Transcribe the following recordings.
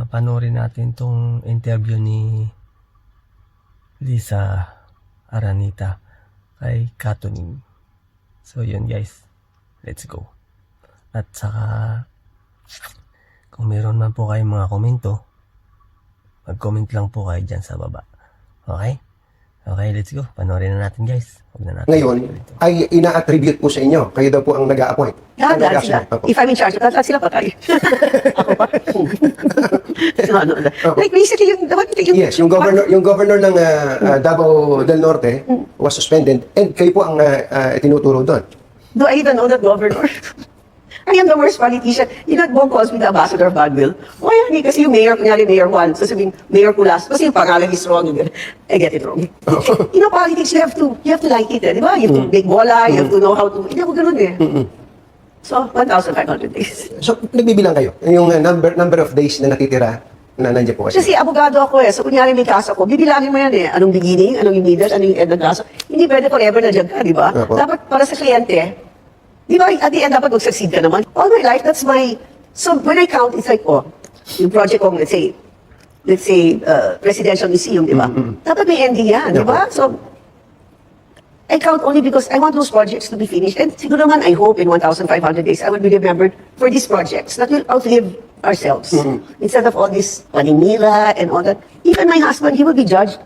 panoorin natin tong interview ni Liza Araneta kay Tunying. So yun guys, let's go. At saka kung meron man po kayong mga komento, mag-comment lang po kayo dyan sa baba. Okay? Okay, let's go. Panoorin na natin guys. Ngayon, ay ina-attribute po sa inyo. Kayo daw po ang nag-a-appoint. Lahat sila. If I'm in charge, lahat sila patay. Ako pa. Like basically, Yes, yung governor ng Davao del Norte was suspended and kayo po ang tinuturo doon. Do I even know that governor? I am the worst politician. You know, Bong calls me the ambassador of badwill. Why hindi? Kasi yung mayor, kunyari Mayor Juan, sasabihin, Mayor Kulas, kasi yung pangalan is wrong. I get it wrong. You know, politics, you have to like it, di ba? You have to make bola, you have to know how to, hindi ako ganun eh. So, 1,500 days. So, nagbibilang kayo? Yung number of days na natitira na nandiyan po kasi? Kasi abogado ako eh. So, kunyari may kaso ko, bibilangin mo yan eh. Anong beginning, anong yung middle, anong yung end ng kaso. Hindi pwede forever na dyan ka, di ba? Dapat para sa kliyente, di ba, at the end, dapat mag-succeed ka naman. All my life, that's my... So, when I count, it's like, oh, yung project ko, let's say, Presidential Museum, di ba? Dapat may ending yan, di ba? So, I count only because I want those projects to be finished. And siguro naman, I hope in 1,500 days, I will be remembered for these projects that will outlive ourselves. Instead of all this paninira and all that. Even my husband, he will be judged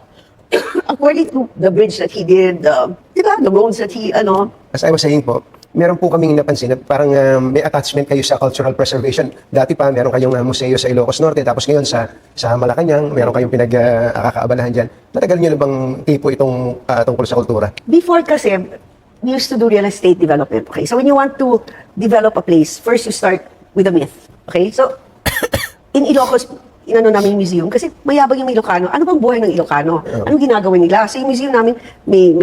according to the bridge that he did, di ba? The roads that he, As I was saying po, meron po kaming napansin na parang may attachment kayo sa cultural preservation. Dati pa, meron kayong museo sa Ilocos Norte, tapos ngayon sa Malacanang, meron kayong pinag-akaabalahan dyan. Matagal nyo na bang tipo itong tungkol sa kultura? Before kasi, we used to do real estate development. Okay, so when you want to develop a place, first you start with a myth. Okay, so in Ilocos, namin yung museum kasi mayabang yung Ilocano. Ano bang buhay ng Ilocano? Anong ginagawa nila? So yung museum namin, may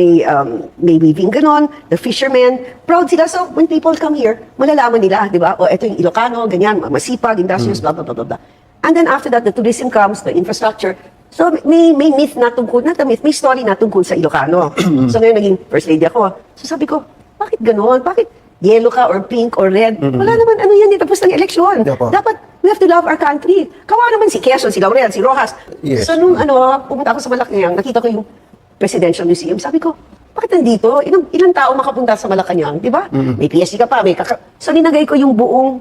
weaving ganon, the fishermen, proud sila. So when people come here, malalaman nila, di ba? O eto yung Ilocano, ganyan, masipag, industrious, blah, blah, blah, blah. And then after that, the tourism comes, the infrastructure. So may myth na tungkol, not a myth, may story na tungkol sa Ilocano. So ngayon naging first lady ako. So sabi ko, bakit ganon? Bakit yellow ka or pink or red? Wala naman ano yan, tapos ng eleksyon. Dapat we have to love our country. Kawa naman si Quezon, si Laurel, si Rojas. Yes. So nung pumunta ako sa Malacanang, nakita ko yung Presidential Museum. Sabi ko, bakit nandito? Ilang tao makapunta sa Malacanang, di ba? May PSG ka pa, So ninagay ko yung buong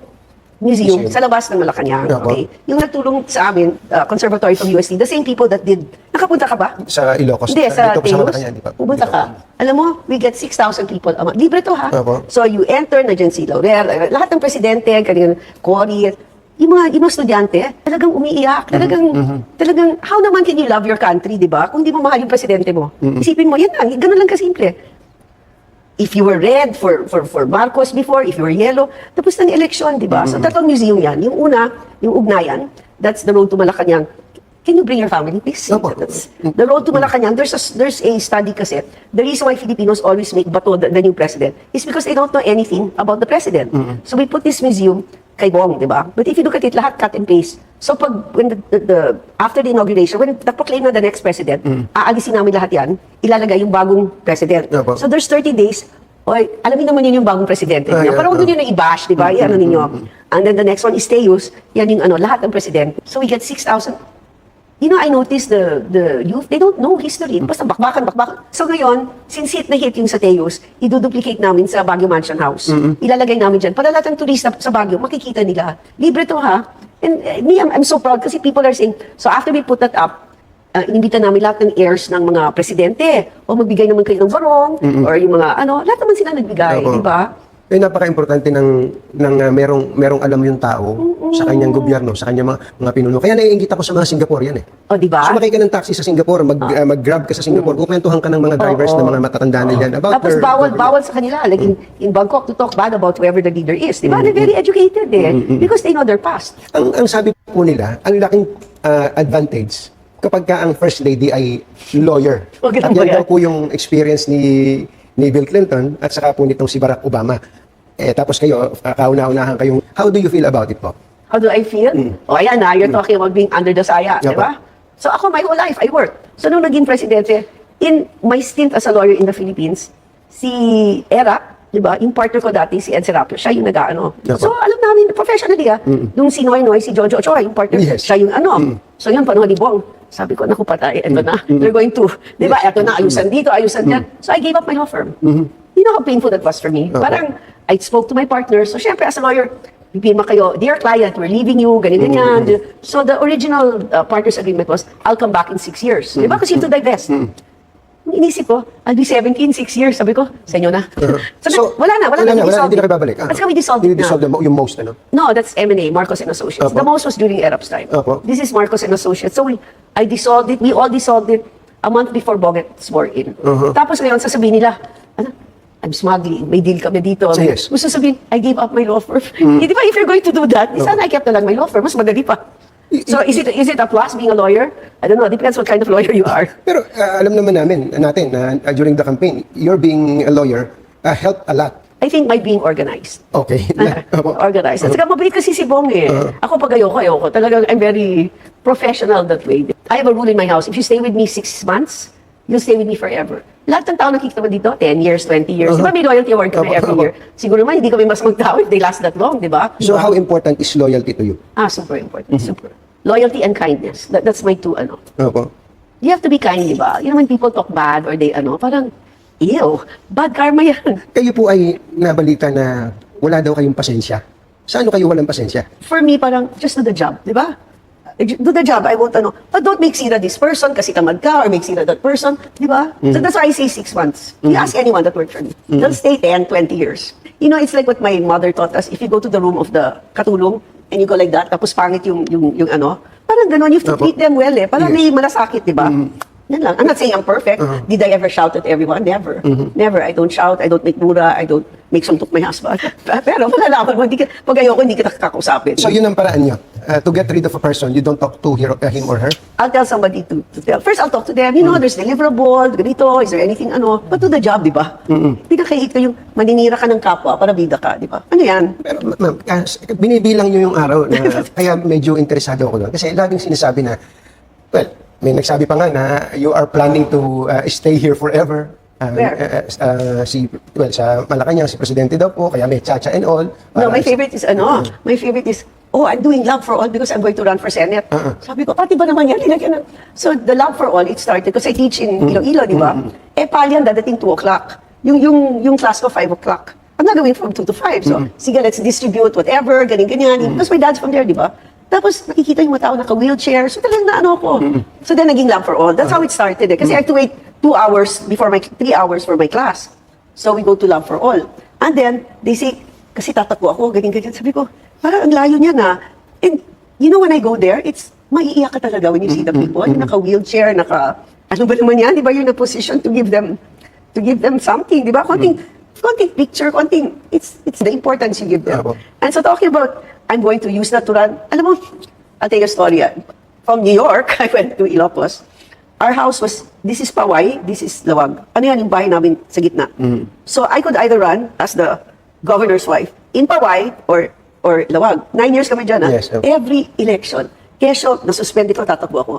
museum sa labas ng Malacanang. Okay? Yung nagtulong sa amin, conservatory from UST, the same people that did. Nakapunta ka ba? Sa Ilocos? Hindi, sa Teos. Di ba? Pumunta ka. Alam mo, we get 6,000 people a month. Libre to ha. So you enter, na dyan si Laurel, lahat ng presidente, kanina, Cory, yung mga estudyante, talagang umiiyak. Talagang, how naman can you love your country, di ba? Kung di mo mahal yung presidente mo. Isipin mo, yan lang, ganun lang kasimple. If you were red for Marcos before, if you were yellow, tapos na ni eleksyon, di ba? So tatlong museum yan. Yung una, yung Ugnayan, that's the road to Malacanang. Can you bring your family, please? That's the road to Malacanang. There's a study kasi. The reason why Filipinos always make Bato the new president is because they don't know anything about the president. So we put this museum kay Bong, di ba? But if you look at it, lahat cut and paste. So pag when after the inauguration, when na-proclaim na the next president, aalisin namin lahat yan, ilalagay yung bagong president. So there's 30 days. Oy, alamin naman yun yung bagong presidente niyo. Parang huwag nyo na i-bash, di ba? Yan ninyo. And then the next one is Teos. Yan yung lahat ng presidente. So we get 6,000. You know, I noticed the youth, they don't know history. Basta bakbakan. So ngayon, since hit na hit yung sa Teos, iduduplicate namin sa Baguio Mansion House. Ilalagay namin dyan. Para lahat ng turista sa Baguio, makikita nila. Libre to ha. And me, I'm so proud kasi people are saying, so after we put that up, inimbita namin lahat ng heirs ng mga presidente. O magbigay naman kayo ng barong, or yung mga lahat naman sila nagbigay, di ba? Eh, napaka-importante ng merong alam yung tao sa kanyang gobyerno, sa kanyang mga pinuno. Kaya naiingit ako sa mga Singaporean eh. O, di ba? Sumakay ka ng taxi sa Singapore, mag-grab ka sa Singapore, kukwentuhan ka ng mga drivers na mga matatanda na yan. Tapos bawal sa kanila, like in Bangkok, to talk bad about whoever the leader is. Di ba? They're very educated eh. Because they know their past. Ang sabi po nila, ang laking advantage kapag ka ang first lady ay lawyer. At yan daw po yung experience ni Bill Clinton at saka po nitong si Barack Obama. Tapos kayo, kauna-unahan kayong, how do you feel about it po? How do I feel? O ayan na, you're talking about being under the saya, di ba? So ako, my whole life, I worked. So nung naging presidente, in my stint as a lawyer in the Philippines, si Era, Diba? Yung partner ko dati, si Ed Serapio, siya yung nag-ano. Diba? So, alam namin, professionally nung si Noy, si Jojo Ochoa, yung partner, Yes. siya yung ano. So, yun, panahon ni Bong. Sabi ko, naku patay, eto na. They're going to, di ba, eto na, ayusan dito, ayusan dyan. So, I gave up my law firm. You know how painful that was for me? Parang, I spoke to my partner. So, syempre, as a lawyer, pipirma kayo, dear client, we're leaving you, ganyan. So, the original partner's agreement was, I'll come back in 6 years. Di ba? Kasi you have to divest. Inisip ko, I'll be 17, 6 years. Sabi ko, sa inyo na. So, wala na, hindi na kayo babalik. At saka we dissolved it Dissolve na. yung most, ano? No, that's M&A, Marcos and Associates. The most was during ERAP's time. This is Marcos and Associates. So I dissolved it, we all dissolved it a month before Boget swore in. Tapos ngayon, sasabihin nila, ano, I'm smuggling, may deal kami dito. So, yes. Gusto sabihin, I gave up my law firm. Di ba, if you're going to do that, sana I kept na lang my law firm, mas madali pa. So is it a plus being a lawyer? I don't know, depends what kind of lawyer you are. Pero alam naman natin na during the campaign, your being a lawyer helped a lot. I think by being organized. Okay. Organized. At saka mabait kasi si Bong eh. Ako pag ayoko. Talagang I'm very professional that way. I have a rule in my house. If you stay with me 6 months, you'll stay with me forever. Lahat ng tao nakikita mo dito, 10 years, 20 years. Di ba may loyalty award kami every year? Siguro naman, hindi kami mas magtao if they last that long, di ba? So how important is loyalty to you? Super important. Super. Loyalty and kindness. That's my two, ano. Opo. You have to be kind, di ba? You know, when people talk bad or they, parang, ew, bad karma yan. Kayo po ay nabalita na wala daw kayong pasensya. Saan kayo walang pasensya? For me, parang, just do the job, di ba? Do the job, I won't, but don't make sira this person kasi tamad ka or make sira that person, di ba? So that's why I say 6 months. You ask anyone that worked for me. They'll stay 10, 20 years. You know, it's like what my mother taught us. If you go to the room of the katulong and you go like that, tapos pangit yung ano, parang gano'n, you have to treat them well eh. Parang may malasakit, di ba? Yan lang. I'm not saying I'm perfect. Did I ever shout at everyone? Never. Never. I don't shout. I don't make mura. I don't make suntok my husband. Pero malalaman mo, pag ayoko, hindi kita kakausapin. So yun ang paraan nyo. To get rid of a person, you don't talk to him or her? I'll tell somebody to tell. First, I'll talk to them. You know, there's deliverable, ganito, is there anything, but do the job, di ba? Pinakahit ko yung maninira ka ng kapwa para bida ka, di ba? Ano yan? Pero ma'am, binibilang nyo yung araw na kaya medyo interesado ako doon. Kasi laging sinasabi na, well, may nagsabi pa nga na you are planning to stay here forever. Where? Sa Malacanang, si Presidente daw po, kaya may chacha and all. No, my favorite is, my favorite is, I'm doing Love for All because I'm going to run for Senate. Sabi ko, pati ba naman yan? So, the Love for All, it started because I teach in Iloilo, di ba? Palian dadating 2 o'clock. Yung class ko, 5 o'clock. I'm not going from 2 to 5. So, sige, let's distribute whatever, ganyan. Because my dad's from there, di ba? Tapos, nakikita yung mga tao naka-wheelchair. So, talagang naano ako. So, then, naging Love for All. That's how it started. Kasi I have to wait 2 hours before 3 hours for my class. So, we go to Love for All. And then, they say, kasi tatakbo ako, ganyan. Sabi ko, parang ang layo niya na. And, you know, when I go there, it's, maiiyak ka talaga when you see the people. Yung naka-wheelchair, ano ba naman yan? Di ba you're in a position to give them something, di ba? Konting picture, it's the importance you give them. And so, talking about, I'm going to use that to run. Alam mo, I'll tell you a story. From New York, I went to Ilocos. Our house was, this is Paway, this is Lawag. Ano yan, yung bahay namin sa gitna. So I could either run as the governor's wife in Paway or Lawag. 9 years kami dyan, Yes, okay. Every election. Kesyo, nasuspend ko, tatakbo ako.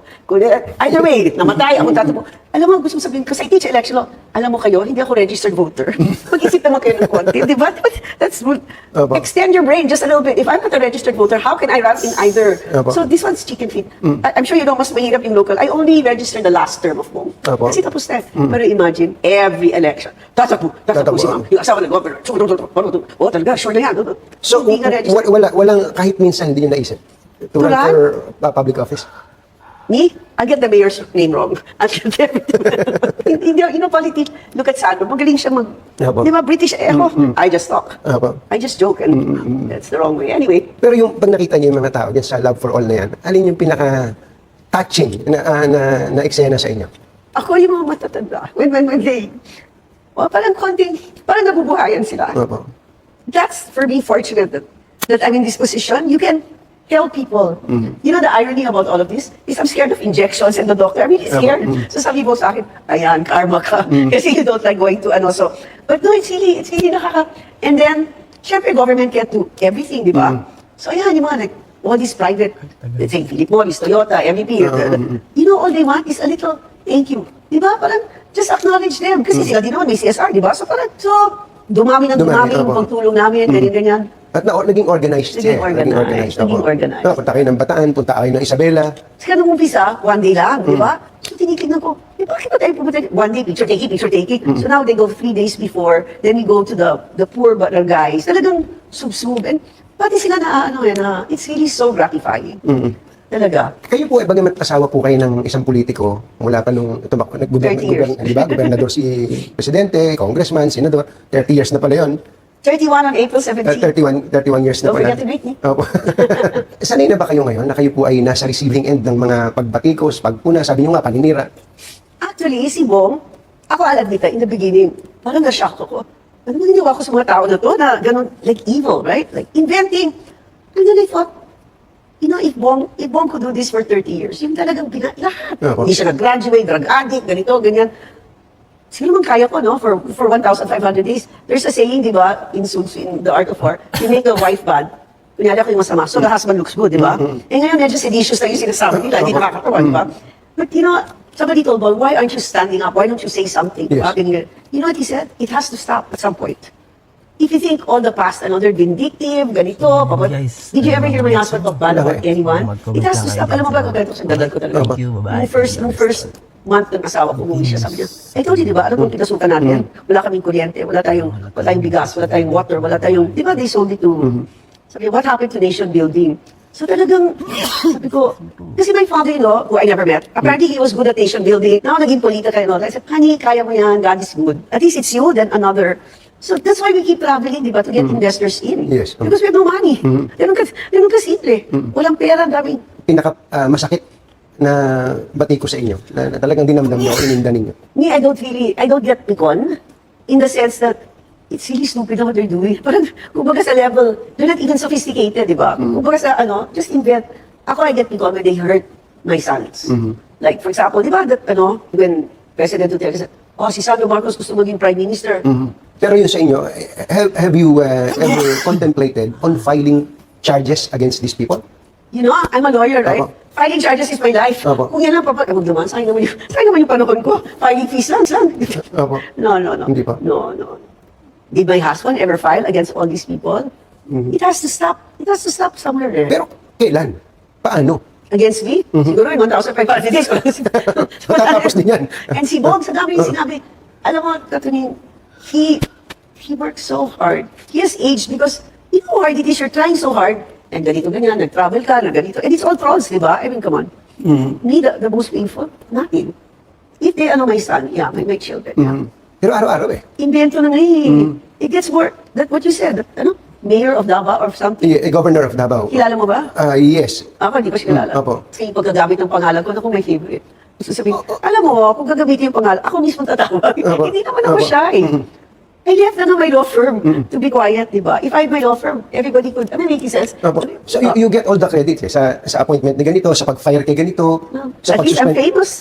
Either way, namatay ako, tatakbo. Alam mo, gusto mo sabihin, kasi I teach election law, alam mo kayo, hindi ako registered voter. Mag-isip naman kayo ng konti, di ba? That's good. Extend your brain just a little bit. If I'm not a registered voter, how can I run in either? So this one's chicken feed. I'm sure you know, mas mahirap yung local. I only registered the last term of Bong. Kasi tapos na. Pero imagine, every election, tatakbo si ma'am, yung asawa ng governor. Talaga, sure na yan. So, hindi ka registered. walang kahit minsan hindi nyo naisip to run for public office? Me? I'll get the mayor's name wrong. I'll get everything. You know, politics, look at Sandro. Magaling siya di ba, British, I just talk. I just joke and that's the wrong way. Anyway. Pero yung pag nakita niyo yung mga tao dyan sa Love for All na yan, alin yung pinaka-touching na eksena sa inyo? Ako yung mga matatanda. When they, parang nabubuhayan sila. That's, for me, fortunate that I'm in this position. You can tell people. You know, the irony about all of this is I'm scared of injections and the doctor. I'm really scared. So sabi mo sa akin, ayan, karma ka. Kasi you don't like going to so. But no, it's really nakaka. And then, syempre, government can't do everything, di ba? So ayan, yung mga all these private, let's say, Philip Morris, Toyota, MVP, you know, all they want is a little thank you. Di ba? Parang, just acknowledge them. Kasi sila din naman may CSR, di ba? So parang, dumami yung opo. pagtulong namin, ganyan. At naging organized siya. Naging organized. No, punta kayo ng Bataan, punta kayo ng Isabela. Kasi nung umpisa, one day lang, di ba? So tinitignan ko, bakit ba tayo pumunta? One day, picture taking. So now they go 3 days before, then we go to the poor barangays. Talagang sub-sub. And pati sila na it's really so gratifying. Talaga. Kayo po, bagamat asawa po kayo ng isang politiko, mula pa nung gobernador si Presidente, Congressman, Senador, 30 years na pala yun. 31 on April 17. 31 years na Don't pala. forget to greet me. Opo. Sanay na ba kayo ngayon na kayo po ay nasa receiving end ng mga pagbatikos, pagpuna, sabi nyo nga, paninira? Actually, si Bong, ako alam in the beginning, parang na-shock ako. Ano ba ginawa ko sa mga tao na to na ganun, like evil, right? Like inventing. And then I thought, if Bong could do this for 30 years, yung talagang lahat. Hindi siya nag-graduate, drug addict, ganito, ganyan. Sino man kaya ko, no? For 1,500 days. There's a saying, di ba, in Sun Tzu, in The Art of War, you make a wife bad, kunyari ako yung masama, so the husband looks good, di ba? Eh ngayon, medyo seditious na yung sinasabi nila, hindi nakakatawa, di ba? But somebody told Bong, why aren't you standing up? Why don't you say something? Yes. You know what he said? It has to stop at some point. If you think all the past, they're vindictive, ganito, guys, did you ever hear my husband talk bad about anyone? Mag-comment It has to lang stop. kayo Alam mo ba, dyan. ganito sa dadal ko talaga. Thank you, bye-bye. Nung first month ng asawa ko, umuwi siya, sabi niya, I told you, di ba, alam mo, pinasukan natin, wala kaming kuryente, wala tayong bigas, wala tayong water, wala tayong, di ba, they sold it to, sabi niya, what happened to nation building? So talagang, sabi ko, kasi my father-in-law, who I never met, apparently he was good at nation building, now naging politika and all that. I said, honey, kaya mo yan, God is good. At least it's you, then another. So that's why we keep traveling, di ba, to get investors in. Yes. Because we have no money. Ganun ka simple. Walang pera, daming. Masakit na batiko sa inyo, na talagang dinamdam nyo, ininda ninyo. Me, I don't get picon in the sense that it's really stupid na what they're doing. Parang, kumbaga sa level, they're not even sophisticated, di ba? Kumbaga sa, just invent. Ako, I get picon when they hurt my sons. Like, for example, di ba, when President Duterte said, si Sandro Marcos gusto maging Prime Minister. Pero yun sa inyo, have you ever contemplated on filing charges against these people? You know, I'm a lawyer, right? Apo. Filing charges is my life. Apo. Kung yan lang, huwag naman, sayang naman yung panahon ko. Filing fees lang. Opo. No. Hindi pa. No. Did my husband ever file against all these people? It has to stop. It has to stop somewhere there. Pero kailan? Paano? Against me? Siguro yung 1,500 days. Matatapos din yan. And si Bob, sa dami yung sinabi, alam mo, Tunying, he works so hard. He has aged because you know how hard it is. You're trying so hard. And ganito, ganyan, nag-travel ka, ganito. And it's all trolls, di ba? I mean, come on. Me, the most painful, nothing. If they, my son, yeah, my children, yeah. Pero araw-araw eh. Invento na nga eh. It gets more, that what you said, mayor of Davao or something. Governor of Davao. Kilala mo ba? Yes. Ako, hindi ko siya kilala. Opo. Kasi yung paggagamit ng pangalan ko, ako may favorite. Gusto sabihin, alam mo, kung gagamitin yung pangalan, ako mismo tatawag. Hindi naman ako siya eh. I left na my law firm to be quiet, di ba? If I had my law firm, everybody could, making sense. Opo. So you get all the credit eh, sa appointment na ganito, sa pag-fire kay ganito, sa At least I'm pag-suspend. famous.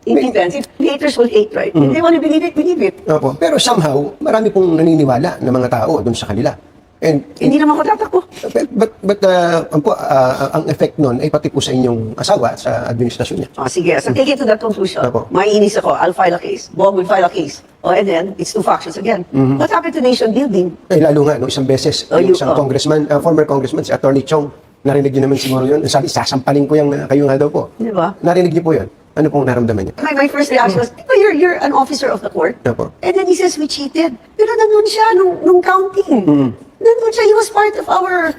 Intensive. Haters will hate, right? If they want to believe it, believe it. Opo. Pero somehow, marami pong naniniwala ng mga tao doon sa kanila. And Hindi naman ko tatakbo. but ang effect nun ay pati po sa inyong asawa sa administrasyon niya. Sige, so take it to that conclusion. Opo. Maiinis ako, I'll file a case. Bob will file a case. And then, it's two factions again. What happened to nation building? Eh lalo nga, no, isang beses, yung isang congressman, former congressman, si Attorney Chong, narinig niyo naman siguro yun. Sabi, sasampalin ko yung kayo nga daw po. Di ba? Narinig niyo po yun. Ano pong naramdaman niya? My first reaction was, "Oh, you're an officer of the court." Opo. And then he says, we cheated. Pero nandun siya nung counting. Nandun siya, he was part of our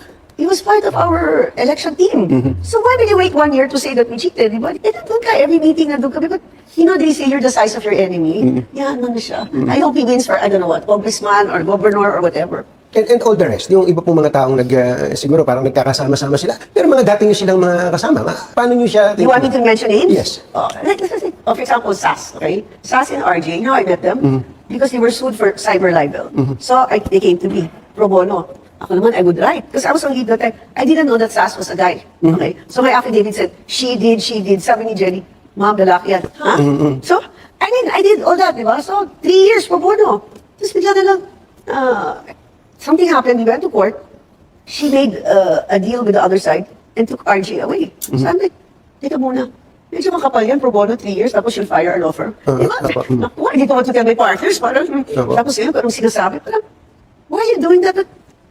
election team. So why will you wait 1 year to say that we cheated? Diba? Eh, nandun ka, every meeting nandun kami. But, they say you're the size of your enemy. Yeah, nandun siya. I hope he wins for, I don't know what, congressman or governor or whatever. And all the rest, yung iba pong mga taong siguro parang nagkakasama-sama sila, pero mga dati nyo silang mga kasama, paano nyo siya... You want me to mention names? Yes. For example, SAS, okay? SAS and RJ, I met them because they were sued for cyber libel. So they came to me, pro bono. Ako naman, I would write. Because I was on leave that time. I didn't know that SAS was a guy. Okay? So my affidavit said, she did. Sabi ni Jenny, ma'am, lalaki yan. Huh? So, I did all that, di ba? So, 3 years pro bono. Tapos bigla na lang, something happened, we went to court. She made a deal with the other side and took RJ away. So I'm like, teka muna. medyo makapal yan, pro bono 3 years, tapos you'll fire a law firm. Diba? Apo. Naku, hindi ko to tell my partners, parang, tapos yun, anong sinasabi, parang, why are you doing that?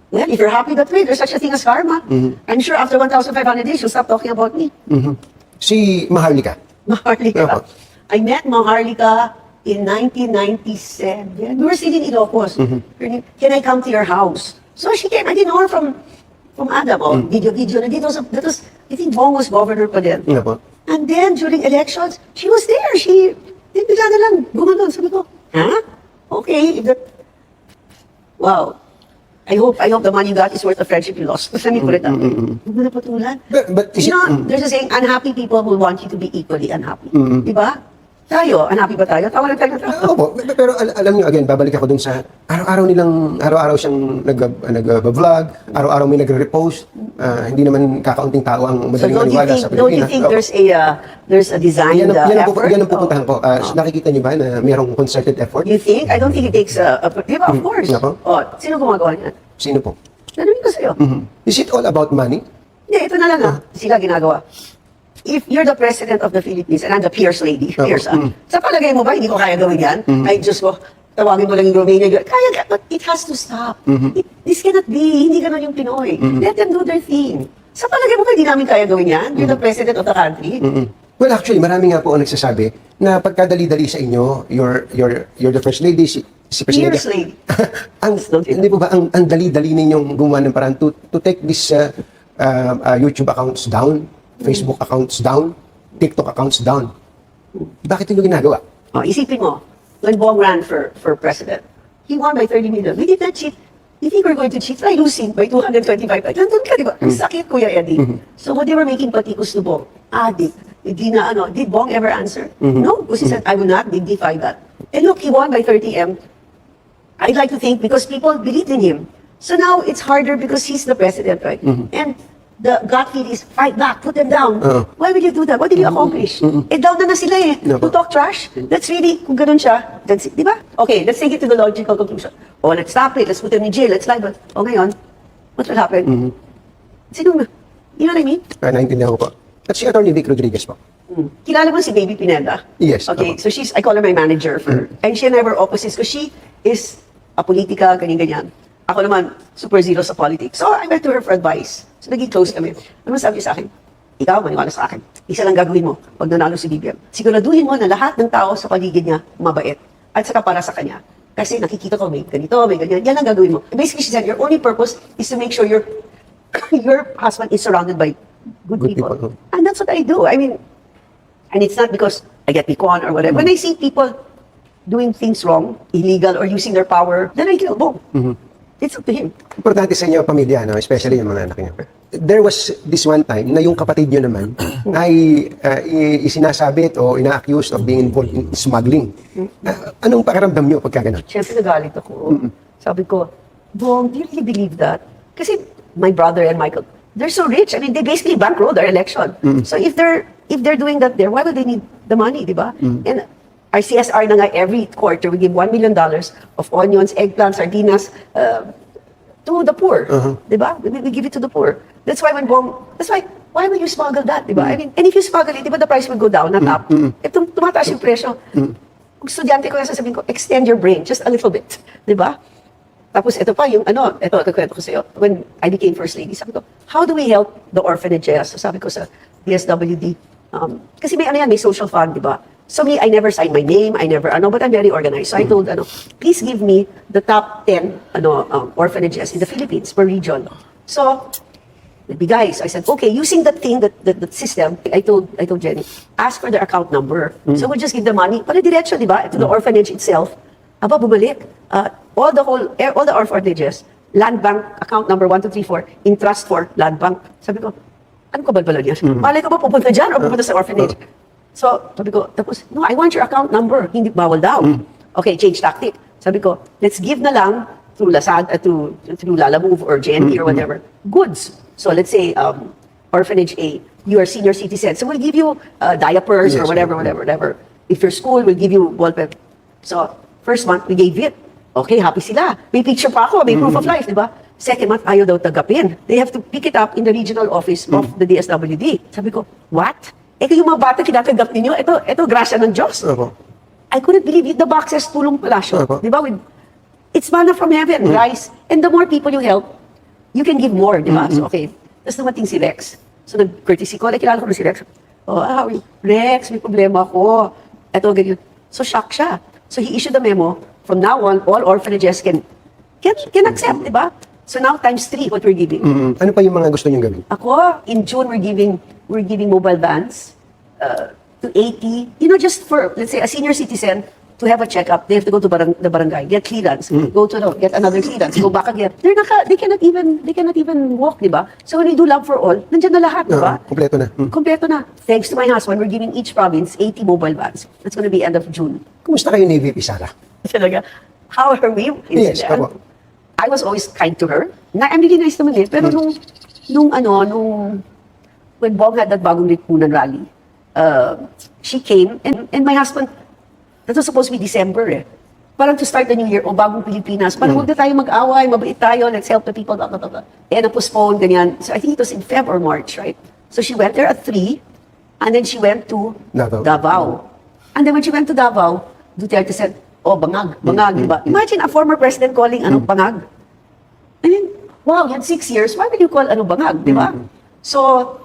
Well, if you're happy that way, there's such a thing as karma. I'm sure after 1,500 days, you'll stop talking about me. Si Maharlika. Maharlika. Apo. I met Maharlika in 1997. We were sitting in Ilocos. Can I come to your house? So she came. I didn't know her from Adam. Oh, video. That was, I think Bong was governor pa din. Apo. And then during elections, she was there. She, bigla na lang, gumanon. Sabi ko, huh? Okay. Wow. I hope the money you got is worth the friendship you lost. Sabi ko rin, huwag mo na patulan. But is You it, know, there's a saying, unhappy people will want you to be equally unhappy. Diba? Tayo, unhappy ba tayo? Tawa lang tayo. Opo, pero alam niyo, again, babalik ako dun sa araw-araw siyang nag-vlog, araw-araw may nagre-repost, hindi naman kakaunting tao ang So madaling maniwala sa Pilipinas. don't you think there's a designed effort? Yan ang pupuntahan ko. Nakikita niyo ba na mayroong concerted effort? You think? I don't think it takes diba, of course. Nako. Oh, sino gumagawa niyan? Sino po? Tanungin ko sa'yo. Is it all about money? Hindi, ito na lang sila ginagawa. If you're the president of the Philippines and I'm the Pierce lady, Pierce, sa palagay mo ba, hindi ko kaya gawin yan? Ay, Diyos ko, tawagin mo lang yung Romania. Kaya, but it has to stop. This cannot be, hindi ganun yung Pinoy. Let them do their thing. Sa palagay mo ba, hindi namin kaya gawin yan? You're the president of the country. Well, actually, marami nga po ang nagsasabi na pagkadali-dali sa inyo, you're the first lady, si Presidente. Pierce lady. Hindi po ba ang dali-dali ninyong gumawa ng paraan to take this YouTube accounts down, Facebook accounts down, TikTok accounts down? Bakit yung ginagawa? Oh, isipin mo, when Bong ran for president, he won by 30 million. We did not cheat. You think we're going to cheat? Try losing by 225. Nandun ka, di ba? Ang sakit, Kuya Eddie. So what they were making patikos to Bong, did Bong ever answer? No, because he said, I will not dignify that. And look, he won by 30M. I'd like to think because people believed in him. So now it's harder because he's the president, right? And the gut feel is fight back, put them down. Why would you do that? What did you accomplish? Eh, down na sila eh. No. To talk trash, that's really, kung ganun siya, that's it, di ba? Okay, let's take it to the logical conclusion. Oh, let's stop it, let's put them in jail, let's libel. Oh, ngayon, what will happen? Sino, you know what I mean? Naintindihan ko po. At si Atty. Vic Rodriguez po. Kilala mo si Baby Pineda? Yes. Okay, so I call her my manager for, and she and I were opposites because she is a politika, ganyan-ganyan. Ako naman, super zero sa politics. So I went to her for advice. So naging close kami. Ano sabi niya sa akin? Ikaw, maniwala sa akin. Isa lang gagawin mo pag nanalo si BBM. Siguraduhin mo na lahat ng tao sa paligid niya mabait. At saka para sa kanya. Kasi nakikita ko may ganito, may ganyan. Yan lang gagawin mo. Basically, she said, your only purpose is to make sure your husband is surrounded by good people. And that's what I do. I mean, and it's not because I get pick on or whatever. When I see people doing things wrong, illegal, or using their power, then I kill Bong. It's up to him. Importante sa inyo, pamilya, no? Especially yung mga anak niyo. There was this one time na yung kapatid niyo naman ay isinasabit o ina-accused of being involved in smuggling. Anong pakiramdam niyo pagka ganun? Siyempre nagalit ako. Sabi ko, Bong, do you really believe that? Kasi my brother and Michael, they're so rich. I mean, they basically bankroll their election. So if they're doing that there, why would they need the money, di ba? And our CSR na nga every quarter, we give $1 million of onions, eggplants, sardinas to the poor. Di ba? We give it to the poor. That's why why would you smuggle that? Di ba? I mean, and if you smuggle it, di ba the price will go down, not up? If tumataas yung presyo, kung estudyante ko yung sasabihin ko, extend your brain just a little bit. Di ba? Tapos ito pa, ito kwento ko sa'yo. When I became First Lady, sabi ko, how do we help the orphanages? So sabi ko sa DSWD, kasi may may social fund, di ba? So me, I never signed my name, but I'm very organized. So I told, please give me the top 10, orphanages in the Philippines per region. So, guys, I said, okay, using that thing, that system, I told Jenny, ask for their account number. So we'll just give the money, para diretso, di ba, to the orphanage itself. Aba, bumalik. All the orphanages, land bank, account number 1234, in trust for land bank. Sabi ko, ano ka balbalon yan? Malay ko ba pupunta dyan o pupunta sa orphanage? So, sabi ko, tapos, no, I want your account number. Hindi bawal daw. Okay, change tactic. Sabi ko, let's give na lang through Lazada, through Lalamove or JNT or whatever, goods. So let's say, orphanage A, you are senior citizen. So we'll give you diapers or whatever. If your school, we'll give you wallpaper. So, first month, we gave it. Okay, happy sila. May picture pa ako, may proof of life, di ba? Second month, ayaw daw tagapin. They have to pick it up in the regional office of the DSWD. Sabi ko, what? yung mga bata kinatanggap ninyo, ito grasya ng Diyos. Opo. I couldn't believe it. The boxes, tulong pala siya. Opo. Di ba? It's manna from heaven, rice. And the more people you help, you can give more, di ba? So, okay. Tapos dumating si Rex. So, nag-courtesy call. Kilala ko na si Rex. Oh, Rex, may problema ako. Ito, ganyan. So, shock siya. So, he issued a memo. From now on, all orphanages can accept, di ba? So, now times 3 what we're giving. Ano pa yung mga gusto niyong gawin? Ako, in June, we're giving mobile vans to 80. You know, just for, let's say, a senior citizen to have a checkup, they have to go to the barangay, get clearance, go to get another clearance, go back again. They cannot even walk, di ba? So when we do Love for All, nandiyan na lahat, di ba? Kompleto na. Kompleto na. Thanks to my husband, we're giving each province 80 mobile vans. That's gonna be end of June. Kumusta kayo ni VP Sara? Talaga, how are we? Yes, ako. I was always kind to her. I'm really nice naman eh. Pero when Bong had that bagong lipunan rally, she came, and my husband, that was supposed to be December eh. Parang to start the new year, bagong Pilipinas, parang huwag na tayo mag-away, mabait tayo, let's help the people, blah, blah, blah. And na-postpone, ganyan. So I think it was in Feb or March, right? So she went there at 3, and then she went to Davao. And then when she went to Davao, Duterte said, bangag, diba? Imagine a former president calling bangag. I mean, wow, you had 6 years, why would you call bangag, diba? So,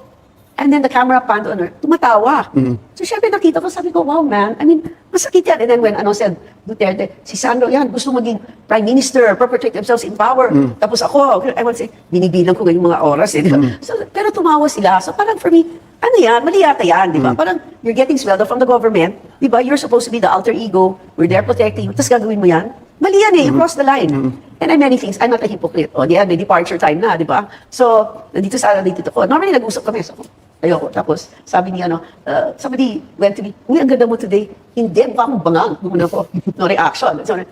and then the camera panned on her, tumatawa. So syempre nakita ko, sabi ko, wow man, I mean, masakit yan. And then when said Duterte, si Sandro yan, gusto maging prime minister, perpetuate themselves in power. Tapos ako, I would say, binibilang ko ganyung mga oras eh. Diba? So, pero tumawa sila. So parang for me, mali yata yan, di ba? Parang you're getting swelled from the government, di ba? You're supposed to be the alter ego, we're there protecting you, tapos gagawin mo yan? Mali yan eh, you cross the line. And I many things, I'm not a hypocrite. May departure time na, di ba? So, nandito ko. Normally, nag-usap kami. So, ayoko. Tapos, sabi ni somebody went to me, ang ganda mo today. Hindi, mukha akong bangag. Muna ko, no reaction. So,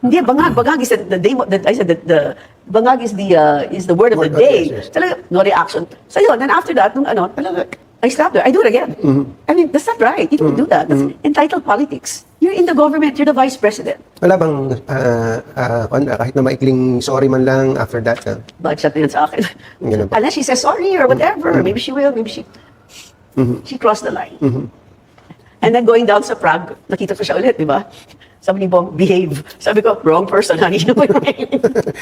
hindi, bangag is the day, I said that bangag is the word of the day. Yes. Talaga, no reaction. So yun, then after that, talaga, I slapped her. I do it again. I mean, that's not right. You don't do that. That's entitled politics. You're in the government. You're the vice president. Wala bang, kahit na maikling sorry man lang after that? Budget na yan sa akin. Ganun ba? Unless she says sorry or whatever. Maybe she will. Maybe she crossed the line. And then going down sa Prague, nakita ko siya ulit, di ba? Sabi ni Bong, behave. Sabi ko, wrong person, honey.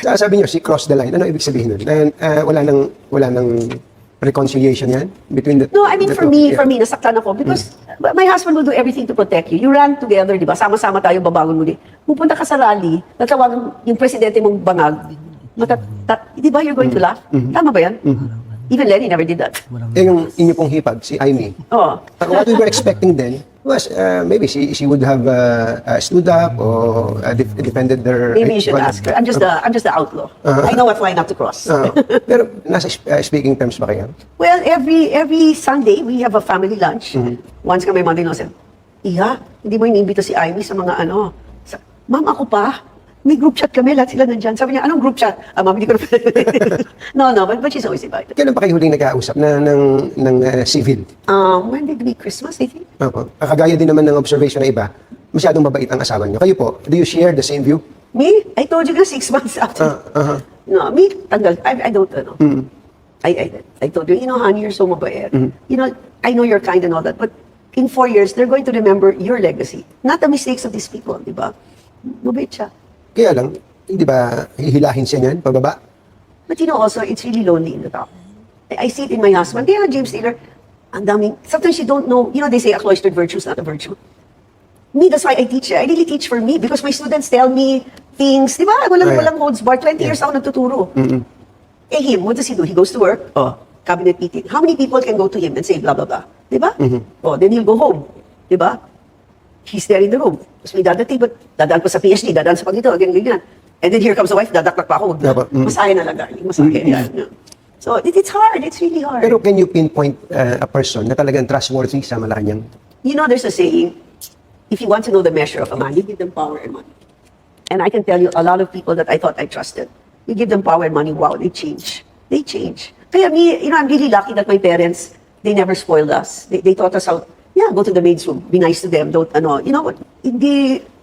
Sabi niyo, she crossed the line. Ano ibig sabihin nun? Wala nang reconciliation yan? Between the No, I mean, for me, nasaktan ako. Because my husband will do everything to protect you. You ran together, di ba? Sama-sama tayo, babangon muli. Pupunta ka sa rally, natawagan yung presidente mong bangag. Di ba you're going to laugh? Tama ba yan? Even Lenny never did that. yung inyo pong hipag, si Aimee. What we were expecting then was maybe she would have stood up or defended their... Maybe you should ask her. I'm just the outlaw. I know what line not to cross. Pero nasa speaking terms ba kayo? Well, every Sunday, we have a family lunch. Once kami Monday, said, Iha, hindi mo iniimbita si Aimee sa mga Ma'am, ako pa. May group chat kami, lahat sila nandyan. Sabi niya, anong group chat? Ma'am, hindi ko na... No, but she's always invited. Kailan pa kayo huling nag-ausap ng civil? When did we Christmas, I think? Opo. Kagaya din naman ng observation ng iba, masyadong mabait ang asawa niyo. Kayo po, do you share the same view? Me? I told you na 6 months after. No, me, tanggal. I don't know. I told you, honey, you're so mabait. I know you're kind and all that, but in 4 years, they're going to remember your legacy. Not the mistakes of these people, di ba? Mabait siya. Kaya lang, hindi ba hihilahin siya niyan, pababa? But also, it's really lonely in the top. I see it in my husband. Kaya James Taylor, ang daming, sometimes you don't know, they say a cloistered virtue is not a virtue. Me, that's why I teach. I really teach for me because my students tell me things, di ba? Walang holds bar. 20 years ako nagtuturo. Him, what does he do? He goes to work, cabinet meeting. How many people can go to him and say blah, blah, blah? Di ba? Then he'll go home. Di ba? He's there in the room. Tapos may dadating, but dadaan pa sa PhD, dadaan sa pagdito, ganyan. And then here comes the wife, dadaktak pa ako. Masahe na lang, darling. Masahe. Yan. So it's hard. It's really hard. Pero can you pinpoint a person na talagang trustworthy sa Malacanang? There's a saying, if you want to know the measure of a man, you give them power and money. And I can tell you, a lot of people that I thought I trusted, you give them power and money, wow, they change. They change. Kaya me, I'm really lucky that my parents, they never spoiled us. They taught us how, go to the maid's room, be nice to them, don't, what,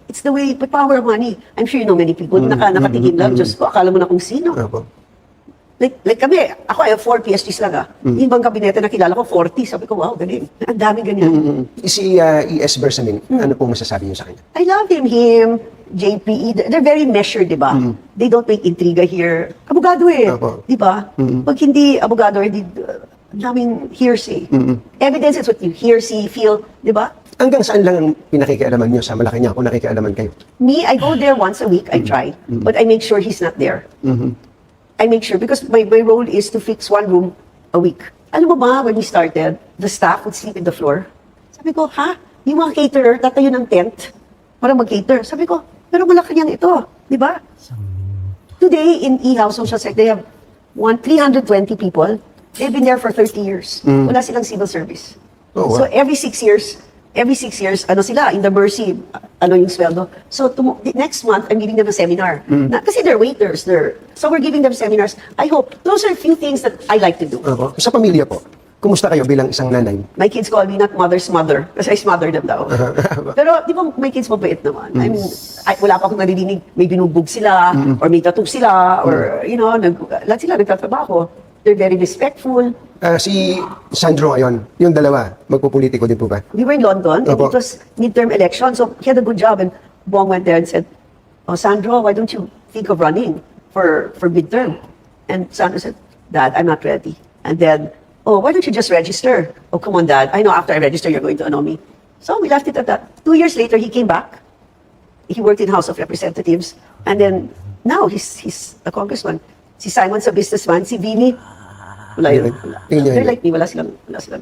it's the way, but power of money. I'm sure you know many people, nakatikim lang, just ko, akala mo na kung sino. Like kami, ako I have 4 PhDs lang Yung ibang kabinete na kilala ko, 40. Sabi ko, wow, galing. Ang dami ganyan. Si E.S. Bersamin, ano pong masasabi niyo sa kanya? I love him, JP, they're very measured, di ba? They don't make intriga here. Abogado Opo. di ba? Pag hindi abogado, hindi, daming hearsay. Evidence is what you hear, see, feel, di ba? Hanggang saan lang ang pinakikialaman niyo sa Malacanang kung nakikialaman kayo? Me, I go there once a week, I try, but I make sure he's not there. I make sure, because my role is to fix 1 room a week. Alam mo ba, when we started, the staff would sleep in the floor. Sabi ko, ha? Yung mga caterer, tatayo ng tent para mag-cater. Sabi ko, pero Malacanang ito, di ba? Today, in E-House Social Sector, they have 320 people. They've been there for 30 years. Wala silang civil service. Oh, wow. So every 6 years, ano sila, in the Mercy, ano yung sweldo. So next month, I'm giving them a seminar. Kasi they're waiters, so we're giving them seminars. I hope, those are a few things that I like to do. Opo. Sa pamilya po, kumusta kayo bilang isang nanay? My kids call me not mother's mother, kasi I smother them daw. Pero di ba my kids mabait naman? I mean, wala pa akong naririnig, may binubog sila, or may tattoo sila, or lahat sila nagtatrabaho. They're very respectful. Si Sandro ngayon, yung dalawa, magpupolitiko din po ba? We were in London, and Opo. it was midterm election, so he had a good job, and Bong went there and said, "Oh, Sandro, why don't you think of running for midterm?" And Sandro said, "Dad, I'm not ready." And then, "Oh, why don't you just register?" "Oh, come on, Dad. I know after I register, you're going to know me." So we left it at that. 2 years later, he came back. He worked in House of Representatives, and then now he's a congressman. Si Simon sa businessman, si Vini, wala yun. Tingin niyo They're yun. like me, wala silang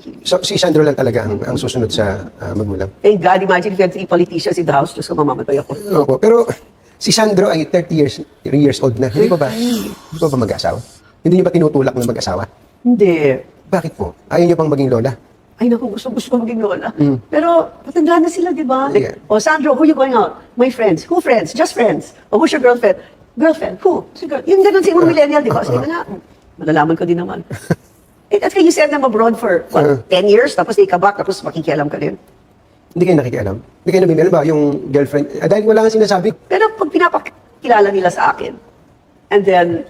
hilig. So, si Sandro lang talaga ang susunod sa magulang. Thank God, imagine if you had 3 politicians in the House, Diyos ko, mamamatay ako. Opo. Pero si Sandro ay 30 years old na. Hindi pa ba mag-asawa? Hindi niyo ba tinutulak na mag-asawa? Hindi. Bakit po? Ayaw niyo pang maging lola? Ay naku, gusto ko maging lola. Pero matanda na sila, di ba? Yeah. Like, oh, Sandro, who you going out? My friends. Who friends? Just friends. Oh, who's your girlfriend? Girlfriend. Who? Si girl. Yung ganun sa mga millennial, di ba? Sige na nga. Malalaman ko din naman. That's why you send them abroad for, 10 years, tapos they come back, tapos makikialam ka din. Hindi kayo nakikialam? Hindi kayo namimili ba? Yung girlfriend? Dahil wala nga sinasabi. Pero pag pinapakilala nila sa akin, and then,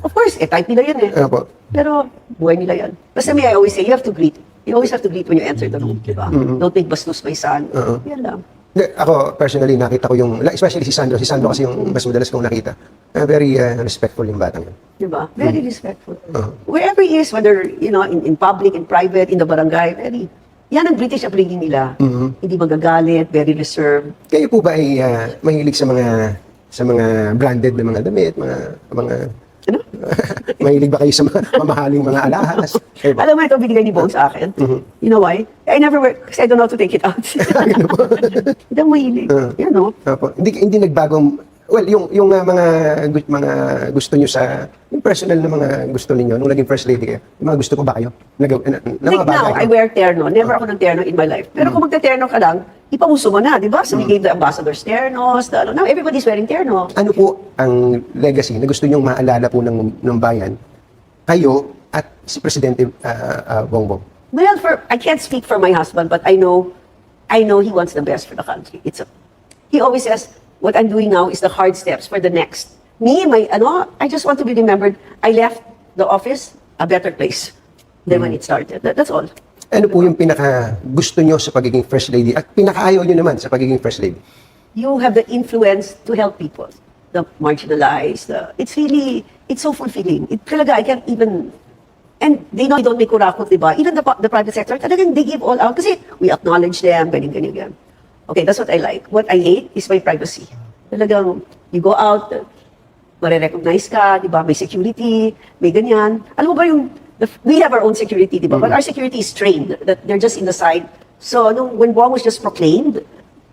of course, type nila yan Opo. Pero, buhay nila yan. Basta me, I always say, you have to greet. You always have to greet when you enter the room, di ba? Don't make bastos my son. Yan lang. Hindi, ako, personally, nakita ko yung, especially si Sandro. Si Sandro kasi yung mas madalas kong nakita. Very respectful yung batang yun. Di ba? Very respectful. Wherever he is, whether, in public, in private, in the barangay, yan ang British upbringing nila. Hindi magagalit, very reserved. Kayo po ba ay mahilig sa mga branded na mga damit, mga Ano? mahilig ba kayo sa mga mamahaling mga alahas? Kayo ba? Alam mo, ito binigay ni Bong sa akin. You know why? I never wear, kasi I don't know how to take it out. Ano po? Hindi ako mahilig. Yan, no? Opo. Hindi nagbagong, well, yung mga gusto nyo sa, yung personal na mga gusto ninyo, nung naging first lady kayo, yung mga gusto ko ba kayo? Na Like now, I wear terno. Never ako ng terno in my life. Pero kung magta-terno ka lang, ipamuso mo na, di ba? So we gave the ambassadors ternos, now everybody's wearing terno. Ano po ang legacy na gusto nyong maalala po ng bayan, kayo at si Presidente Bongbong? Well, I can't speak for my husband, but I know he wants the best for the country. He always says, what I'm doing now is the hard steps for the next. Me, I just want to be remembered. I left the office a better place than when it started. That's all. Ano po yung pinaka gusto nyo sa pagiging first lady at pinakaayaw nyo naman sa pagiging first lady? You have the influence to help people, the marginalized. It's so fulfilling. Talaga, I can't even, and they know you don't make kurakot, diba? Even the private sector, talagang they give all out kasi we acknowledge them, ganyan. Okay, that's what I like. What I hate is my privacy. Talagang, you go out, marirecognize ka, diba? May security, may ganyan. Alam mo ba we have our own security, diba? But our security is trained, that they're just in the side. So, when Bong was just proclaimed,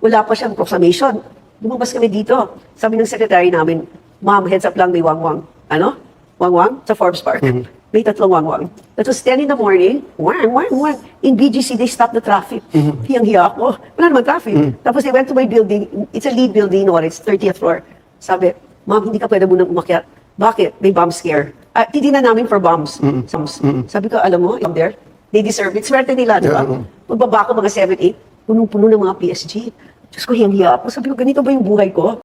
wala pa siyang proclamation. Lumabas kami dito. Sabi ng secretary namin, ma'am, heads up lang, may wangwang. Ano? Wangwang? Sa Forbes Park. May 3 wangwang. That was 10 in the morning. Wang. In BGC, they stopped the traffic. Hiyang-hiya ako. Wala naman traffic. Tapos they went to my building. It's a lead building, it's 30th floor. Sabi, ma'am, hindi ka pwede munang umakyat. Bakit? May bomb scare. Titignan namin for bombs. Sabi ko, alam mo, in there, they deserve it. Swerte nila, di ba? Magbaba ko mga 7, 8, punong-puno ng mga PSG. Diyos ko, hiyang-hiya ako. Sabi ko, ganito ba yung buhay ko?